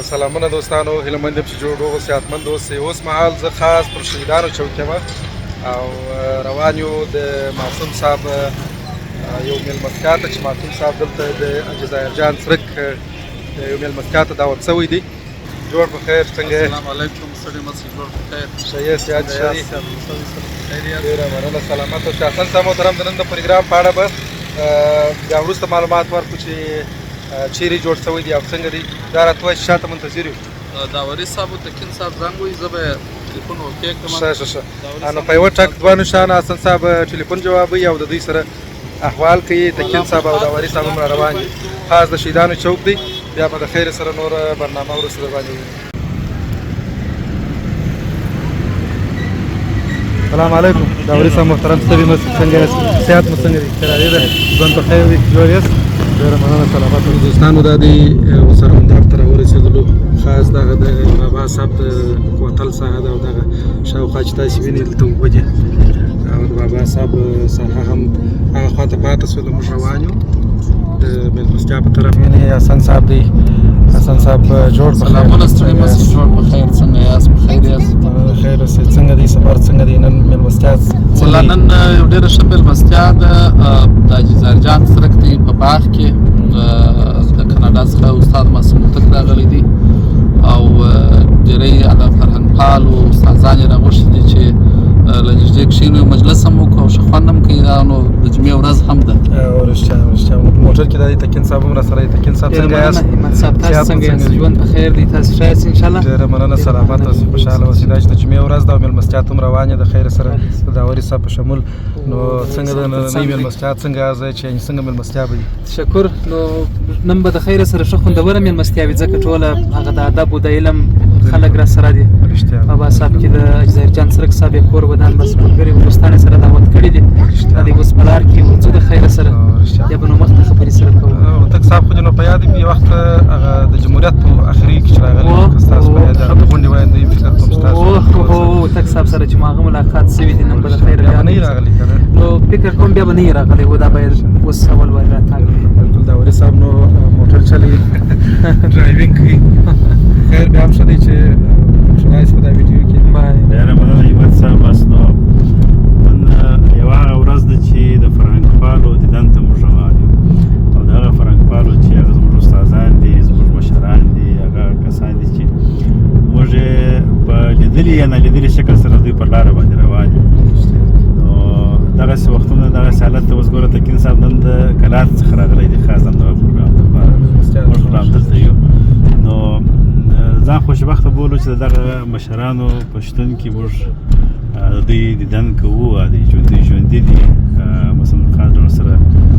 سلامونه دوستانو، هیله مند یم چې جوړ روغ صحتمند اوسئ. اوس مهال زه خاص پر شهیدانو چوک یم او روان یو د معصوم صاحب یو میلمستیا ته چې معصوم صاحب دلته د جزایر جان څرک یو میلمستیا ته دعوت شوی دی. جوړ په خیر، څنګه یې؟ السلام علیکم، ستړي مه شئ، جوړ په خیر. ښه یاست؟ یاد شئ؟ ډېره مننه، سلامت اوسئ. حسن صاحب محترم، د نن د پروګرام په اړه به بیا وروسته معلومات ورکړو چې چیرې جوړ شوی دی او څنګه دی. دا راته وایي چې شاته منتظر یو. داوري صاحب او تکین صاحب زنګ وایي، زه به تلیفون اوکې کړم. ښه. نو په یوه ټک دوه نښانه حسن صاحب ټلیفون جوابوي او د دوی سره احوال کوي. تکین صاحب او داوري صاحب هم را روان دي. خاص د شهیدانو چوک دی. بیا به د خیر سره نور برنامه وروسته در باندې ووینو. سلام علیکم داوري صاحب محترم، ستړي مه شئ، څنګه یاست؟ صحت مو څنګه دی؟ کراري ده؟ ژوند په خیر دی؟ جوړ یاست؟ ډېره مننه، سلامت اوسئ. دوستانو دا دی اوس ارغنداب ته راورسېدلو. خاص دغه د بابا صاحب د کوتل ساحه ده او دغه شاوخوا چې تاسې وینئ دلته اوبه دي او د بابا صاحب ساحه هم هغه خوا ته پاتې شوله. موږ روان یو د میلمستیا په طرف. وینئ حسن صاحب دی. حسن صاحب جوړ په خیر. سلامونه، ستړي مه شئ، جوړ په خیر. څنګه یاست؟ په خیر یاست؟ خیر اوسئ. څنګه دی سفر؟ څنګه دی نن میلمستیا؟ والله نن یو ډېره ښه میلمستیا ده. د جزایر جان څرک دی په باغ کې. د کاناډا څخه استاد معصوم هوتک راغلی دی او ډېری هغه فرهنګپال او استادان یې راغوښتي دي چې له نږدې کښېنو، مجلس هم وکړو او ښه خوند هم کوي. دا نو د جمعې ورځ هم ده. رښتیا په موټر کې دا دی. تکین صاحب هم راسره دی. تکین صاحب څنګه یاست؟ ایمان صاحب تاسو څنګه یاست؟ ژوند په خیر دی؟ تاسو ښه یاست انشاءالله؟ ډېره مننه، سلامت اوسئ، خوشحاله اوسئ. دا چې د جمعې ورځ ده او میلمستیا ته هم روانې د خیر سره د داوري صاحب په شمول. نو څنګه د نننۍ میلمستیا څنګه ځای چې څنګه میلمستیا به وي؟ تشکر. نو نن به د خیر سره ښه خوندوره میلمستیا وي، ځکه ټوله هغه د ادب او د علم خلک را سره دي. بابا صاحب کې د جزایر جان څرک صاحب یې کور ودان بس ملګري او دوستان سره دعوت کړي دي. دا دی اوس په لار کې ورځو د خیر سره یا به نو مخته خبرې سره کوو. هوتک صاحب خو دې نو په یاد وي وخت هغه د جمهوریت په اخري کې چې راغلی ستاسو په یاد هغه د غونډې ویاند فکر کوم ستاسو هوتک صاحب سره چې ما هغه ملاقات شوي دي. نن به د خیر بیا نه یې راغلی که نه؟ نو فکر کوم بیا به نه یې راغلی و. دا باید اوس اول وار راتګ وي. بلکل داوري صاحب نو موټر چلوي، ډرایوینګ کوي. خیر بیا هم ښه دی چې ښکلا شي په دا ویډیو کې. ډېره مننه همت صاحب. بس نو نن یوه هغه ورځ ده چې د فرهنګپالو دیدن ته موږ روان یو او د هغه فرهنګپالو چې هغه زموږ استادان دي، زموږ مشران دي، هغه کسان دي چې موږ یې په لیدلي یا نالیدلي شکل سره دوی پر لاره باندې روان یو. نو دغسې وختونه دغسې حالت ته اوس ګوره تکین صاحب نن د کلات څخه راغلی دی خاص همدغه پروګرام لپاره. موږ خو همدلته یو. نو ځان خوشبخته بولو چې د دغه مشرانو په شتون کې موږ د دوی دیدن کوو. دوی ژوندي دي. مثلا خاص ډول سره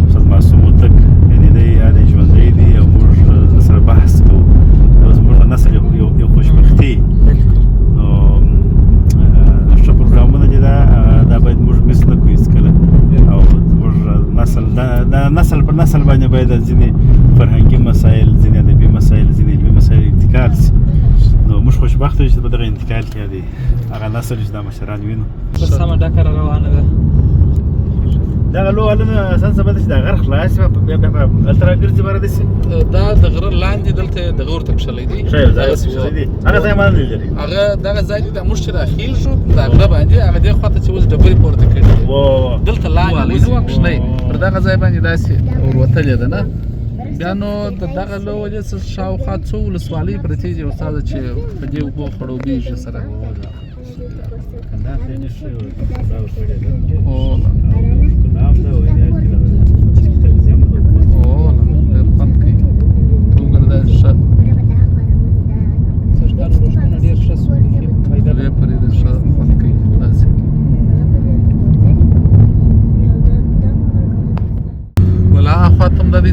استاد معصوم هوتک یعنې دی ژوندی دی او موږ سره بحث کوو. دا زموږ د نسل یو خوشبختي. نو ښه پروګرامونه دي دا باید موږ مس نه کړو هېڅکله او زموږ نسل دا نسل پر نسل باندې باید ځینې فرهنګي مسایل، ځینې ادبي مسایل، ځینې علمي مسایل انتقال شي. نو موږ خوشبخته یو چې په دغه انتقال کې دی هغه نسل چې دا مشران وینو. سمه ډکه را روانه ده. دغه لو هلته سن سبا چې دا غر خلاص بیا هلته راګرځي باره داسې دا د غره لاندې دلته دغه ورته کښلی دی. ښه یو ځای کښلی دی. هغه ځای ما نه دی لري. هغه دغه ځای دی. دا موږ چې راخیل شو دا غره باندې هغه دې خوا ته چې اوس ډبرې پورته کړي دي دلته لاندې اوس کښلی پر دغه ځای باندې داسې وروتلې ده نه. بیا نو د دغه له وجې څخه شاوخوا څو ولسوالۍ پرتې دي استاده چې په دې اوبو خړوبېږي سره.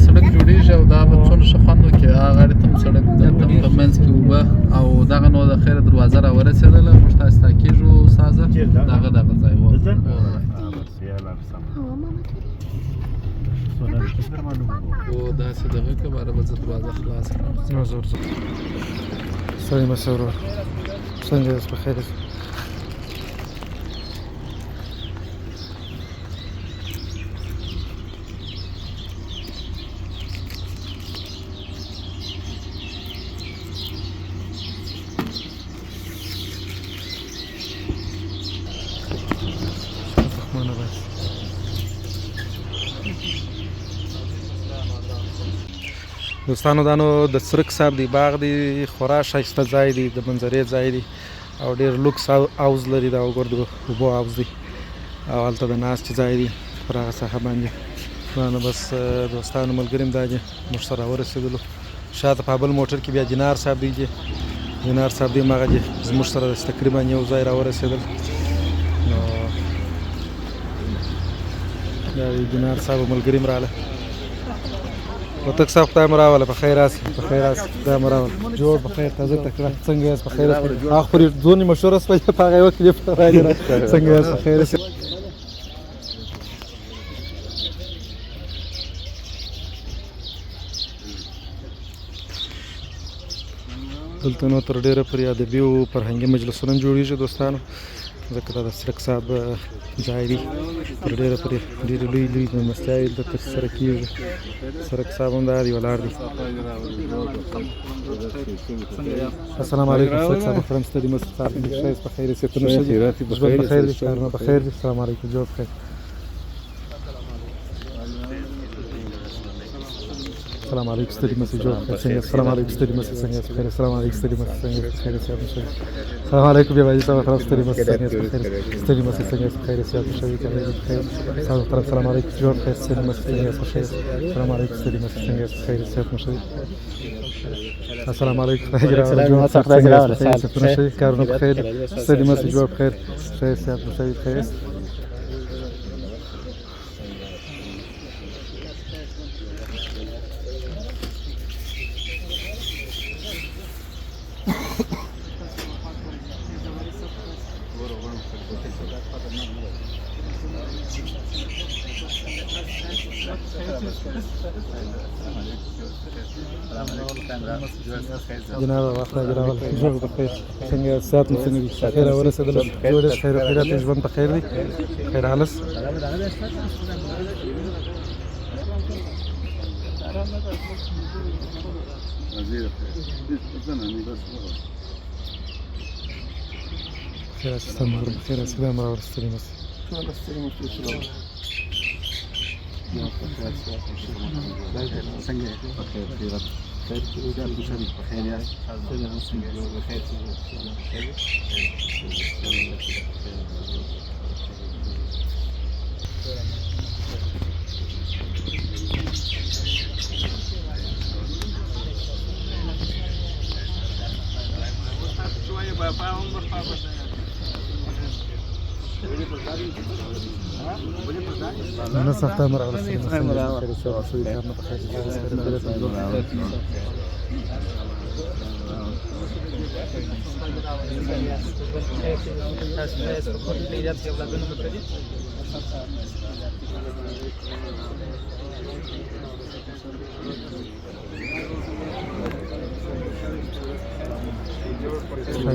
سړک جوړیږي او دا به څونه ښه خوند وکړي. هغه غاړې ته هم سړک دلته هم په منځ کې اوبه او دغه نو د خیره دروازه راورسېدله. موږ تاسې ته کېږو استاذه دغه ځای و. داسې دغه که باره به زه دروازه خلاص کړم. ستړي مه شئ ورور، څنګه یاست؟ په خیر یاست؟ دوستانو دا نو د سرک صاحب دی باغ دی خورا ښایسته ځای دی د منظرې ځای دی او ډېر لوکس حوض لري دا وګوره د اوبو حوض دی او هلته د ناستې ځای دی پر هغه ساحه باندې دا نو بس دوستانو ملګري هم دا دي موږ سره راورسېدلو شاته په بل موټر کې بیا جنار صاحب دی جنار صاحب دی هماغه دی زموږ سره تقریبا یو ځای راورسېدل نو دا جنار صاحب ملګري هم راغله وتک صاحب خدای مو راوله په خیر راسي په خیر راسي خدای مو راوله جوړ په خیر تازه تکړه څنګه یاست په خیر هغه خو ځونې مشوره شوه په هغه وخت کې راځي څنګه یاست په خیر دلته نو تر ډېره پورې ادبي او فرهنګي مجلسونه هم جوړېږي دوستانو ځکه دا د سرک صاحب ځای دی تر ډېره پورې ډېرې لوی لوی مېلمستیاوې دلته ترسره کېږي سرک صاحب هم دا دی ولاړ دی السلام علیکم سرک صاحب محترم ستړي مه صاحب ښایست په خیر صحتونه ښه دي ژوند په خیر دی کارونه په خیر دي السلام علیکم جوړ بخیر السلام علیکم ستړي مه شئ جوړ بخیر څنګه السلام علیکم ستړي مه شئ څنګه یاست بخیر السلام علیکم ستړي مه شئ څنګه یاست بخیر صحت مو ښه دي السلام علیکم بیا باجي صاحب محترم ستړي مه شئ څنګه یاست بخیر ستړي مه شئ څنګه یاست بخیر صحت مو ښه دي بخیر صاحب محترم السلام علیکم جوړ بخیر ستړي مه شئ څنګه یاست بخیر السلام علیکم ستړي مه شئ څنګه یاست بخیر صحت مو ښه دي السلام علیکم خیر جوړ صحت مو ښه دي کارونه بخیر ستړي مه شئ جوړ بخیر خیر صحت مو ښه دي بخیر جناب واخله جناب جوړ بخیر څنګه سات مو څنګه دي خیر ورسېدل جوړ خیر خیرات ژوند په خیر دی خیر حالس خیر اسلام خیر اسلام را ورسېدل مس أنا سأختار على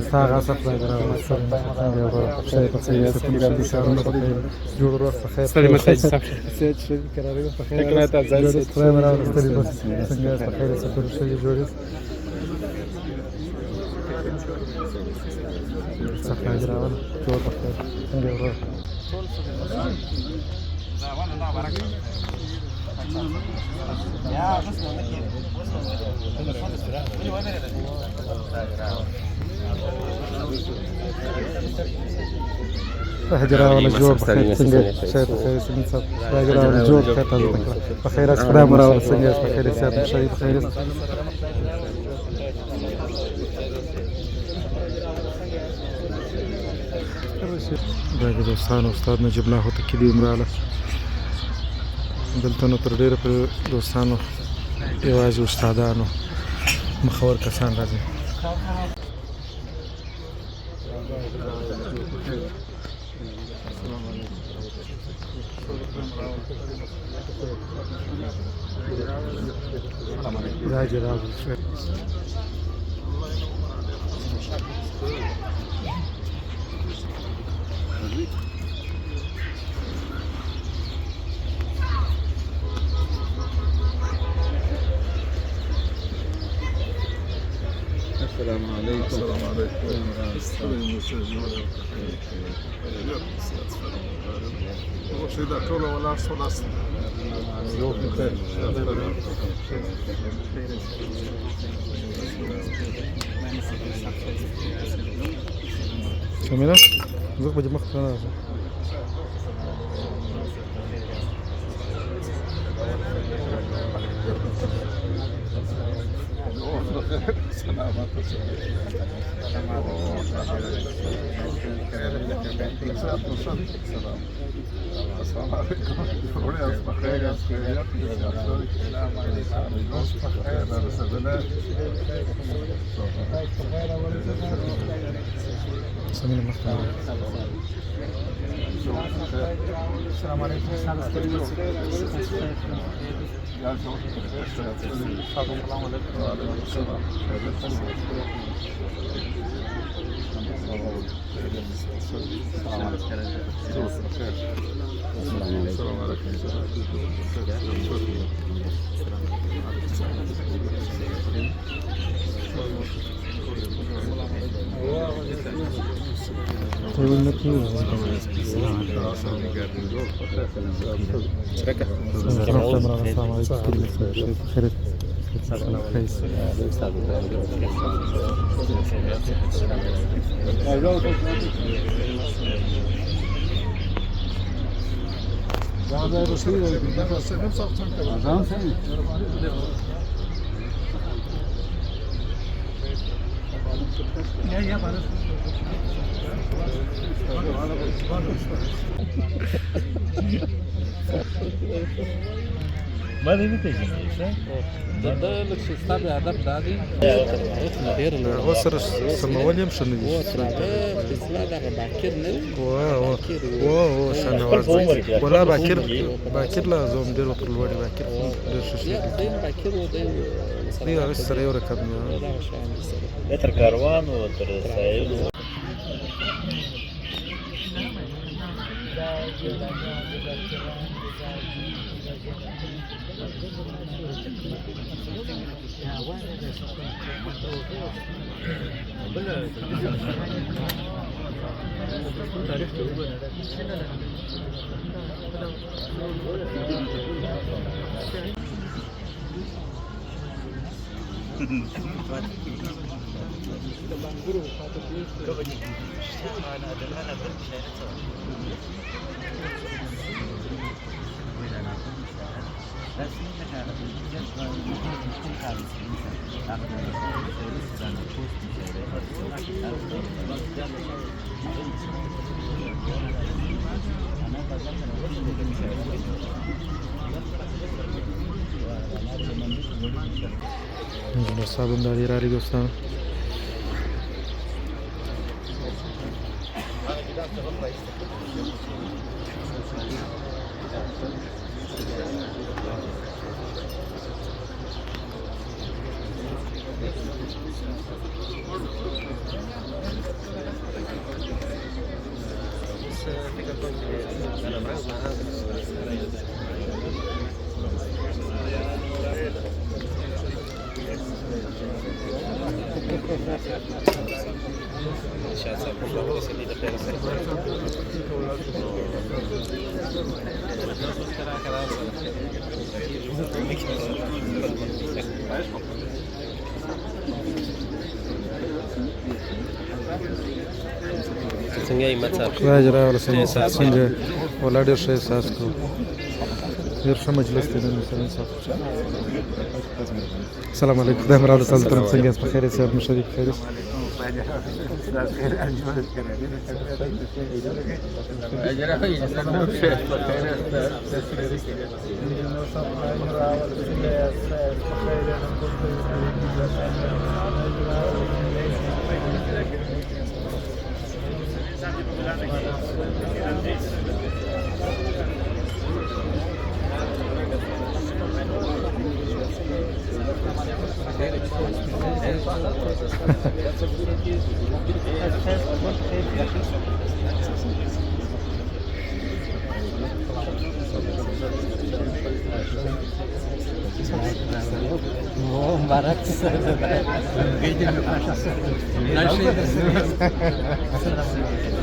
شایسته غصب داره شاید بخیر سپیدار دیشارونه بخیر جور روز بخیر ستړي مساج صاحب سید شوی کراری بخیر حکمت افضل سید خدای مرا ستړي بس څنګه بخیر سپور شوی جوړ صفای راول جوړ بخیر څنګه ورو هجرة ولا جوع بخير سنجة شايف بخير سنجة صاب هجرة ولا جوع بخير تازة بخير أسفل مرة ولا سنجة بخير سياد شاي بخير باقي دوستان أستاذنا جبناه تكيدي ومراله دلته نو تر ډیره پر دوستانو یوازې استادانو مخور کسان راځي راځي راځي السلام عليكم. كاميرا زوق بجيب مخ انا سمينا مختار. السلام عليكم. ما دې پیژنې څه د لکه ستاسو ادب دادی ډیر له هو سره سمول يم شنو دي اصلاح دغه باکر نه و شنواز ولا باکر لا زوم ډیر پر لوړی باکر ډیر شي دین باکر و دی هغه سره یو رکب نه تر کاروان او تر سایل صابون دادی را دوستان څنګه یې مڅار راځه ورسره څنګه ولا ډېر ښه احساس کوم ډېر ښه مجلس دی نن سره السلام علیکم خدای مراد تاسو ته څنګه یاست په خیر یاست مشرف خیر یاست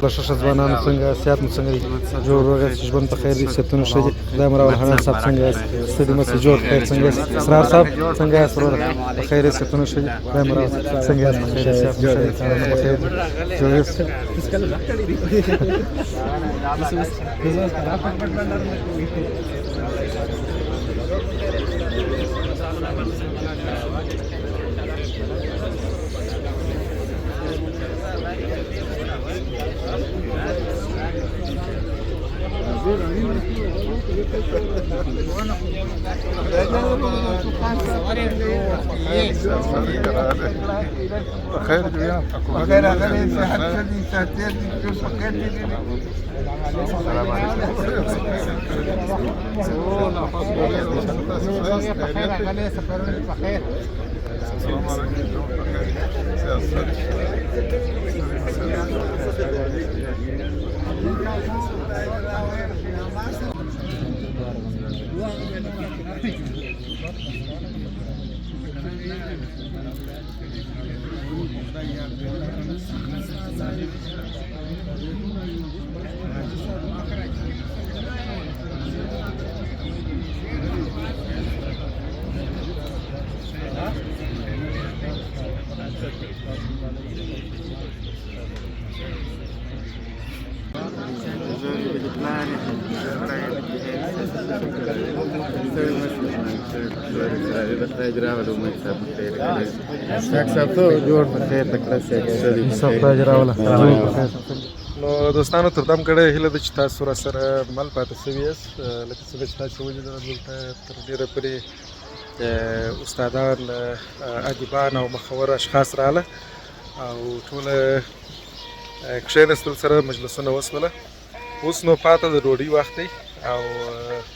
بشش ځوانانو څنګه صحت مو څنګه دی جوړ روغ ژوند په خیر دي صحتونه ښه دي خدای مو راول حنان صاحب څنګه یاست ستړي مه شئ جوړ خیر څنګه یاست اسرار صاحب څنګه یاست وروره په خیر یې صحتونه ښه دي خدای مو راول څنګه یاست په خیر یې صحت مو ښه دي کارونه په خیر دي جوړ یاست نو دوستانو تر دم کړه هیله ده چې تاسو را سره مل پاتې شوي یاست لکه څنګه چې تاسو ولیدل دلته تر ډېره پورې استادان ادیبان او مخور اشخاص راغله او ټوله کښېنستل سره مجلسونه وشوله اوس نو پاته د ډوډۍ وخت دی او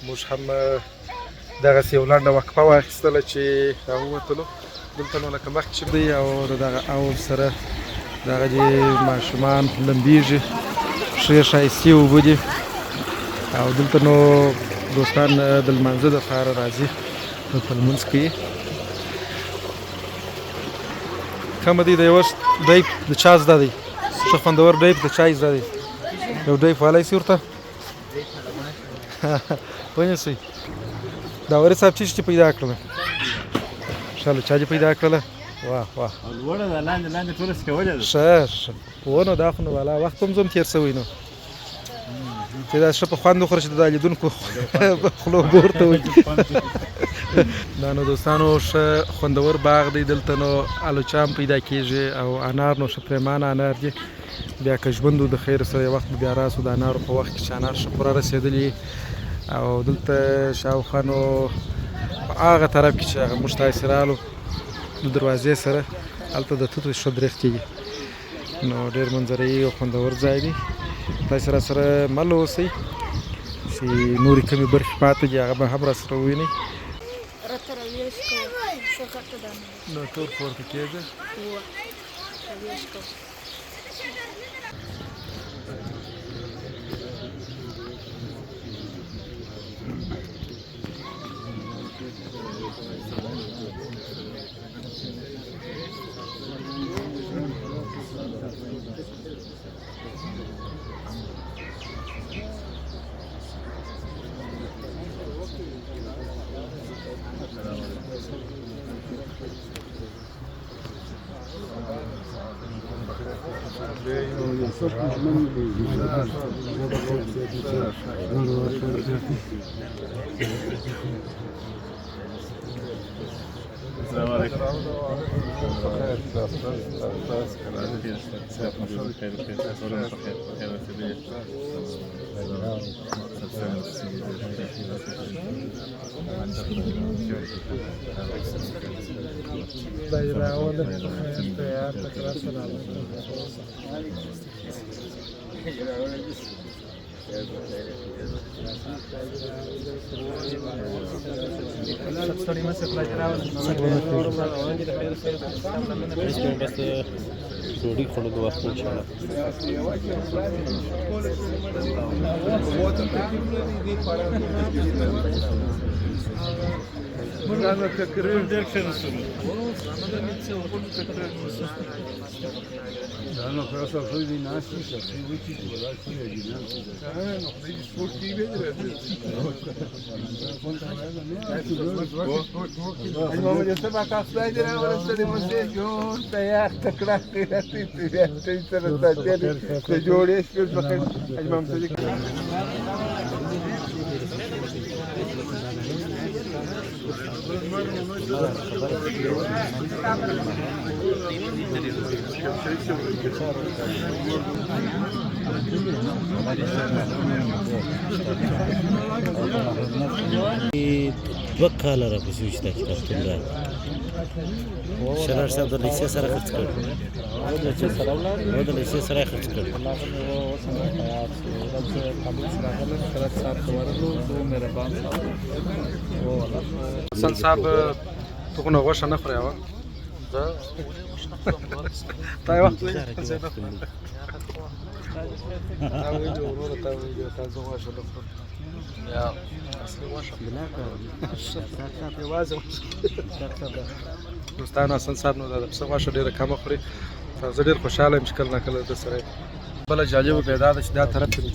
موږ هم دغسې یو لنډه وقفه واخیستله چې راووتلو دلته نو لکه مخکې چې دی او د دغه اور سره دغه دې ماشومان لمبېږي ښې ښایستې اوبه دي او دلته نو دوستان د لمانځه دپاره راځي دلته لمونځ کوي کمه دی د یوه ډیپ د چا زده دی ښه خوندور ډیپ د چای زده دی یو ډیپ والی سي ورته ونیسئ داوري صاحب چی چې پیدا کړله شاله چا دې پیدا کړله واه واه لوړه ده لاندې لاندې ټوله سکولې ده ښه هو نو دا خو نو والا وخت هم زوم تېر شوی نو چې دا ښه په خوند وخوره چې د دا لیدونکو خولو اوبه ورته وکړي دا نو دوستانو ښه خوندور باغ دی دلته نو الوچه هم پیدا کېږي او انار نو ښه پرېمانه انار دي بیا که ژوند د خیر سره یو وخت بیا راسو د انارو په وخت کې چې انار ښه پوره رسېدلي او دلته شاوخوا نو په هغه طرف کې چې هغه موږ تاسې رالو د دروازې سره هلته د توتو ښه درخت دي نو ډېر منظرهیي او خوندور ځای دی تاسې را سره مل اوسئ چې نورې کمې برخې پاتې دي هغه به هم را سره ووینئ نو ټول پورته کېږه السلام عليكم. بس ډوډۍ خوړو د وخت انشاءالله دوه کاله راپسې وو چې دا کتابتون راغی. شرار صاحب د لیسې سره خرڅ کړ. و د لیسې سره یې خرڅ کړ. حسن صاحب ته خو نو غوښه نه خورې هوا تا یې وخت دوستانو حسن صاحب نو د پسه غوښه ډېره کمه خوري. زه ډېر خوشحاله یم چې کله ناکله د سره بله جالبه پیدا ده چې دا طرف کې د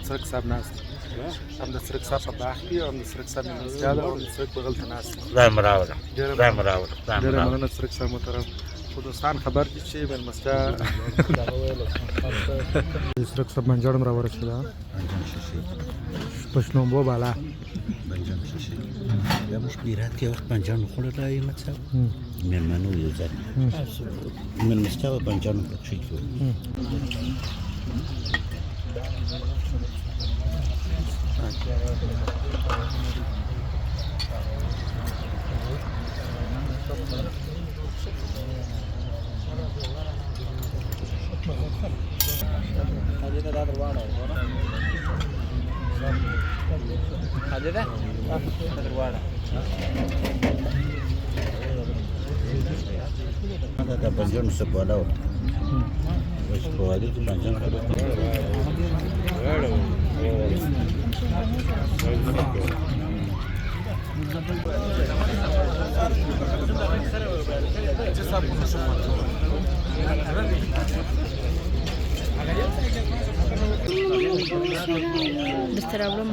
څرک صاحب ناست دی. هم د څرک صاحب په باغ کې او هم د څرک صاحب مېلمستیا ده او د څرک بغل ته ناست دی. دا مې راوړه. ډېره مننه څرک صاحب محترم. خو دوستان خبر دي چې مېلمستیا څرک صاحب منجړ هم راورسېده په شنومبو بالا دا موږ په هرات کې وخت بانجان وخوړل احمد صاحب مېلمانه یو ځای مېلمستیا به بانجان پکښې کړو. دا بانجان څه بالا و اوس په واده کې بانجان بستر وړم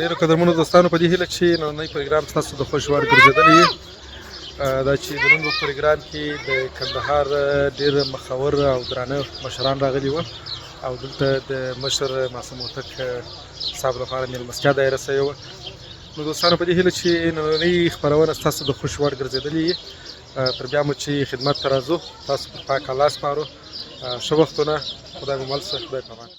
ډېرو قدرمنو دوستانو په دې هیله چې نننی پروګرام ستاسو د خوښ وړ ګرځېدلی دا چې د نن په پروګرام کې د کندهار ډېر مخور او درانه مشران راغلي وو او دلته د مشر معصوم هوتک صاحب لپاره مېلمستیا دایره سوې وه. نو دوستانو په دې هیله چې نننۍ خپرونه ستاسو د خوښ وړ ګرځېدلې وي. تر بیا مو چې خدمت ته راځو تاسو پر پاک الله سپارو. ښه وختونه خدای مو مل شه. خدای پامان.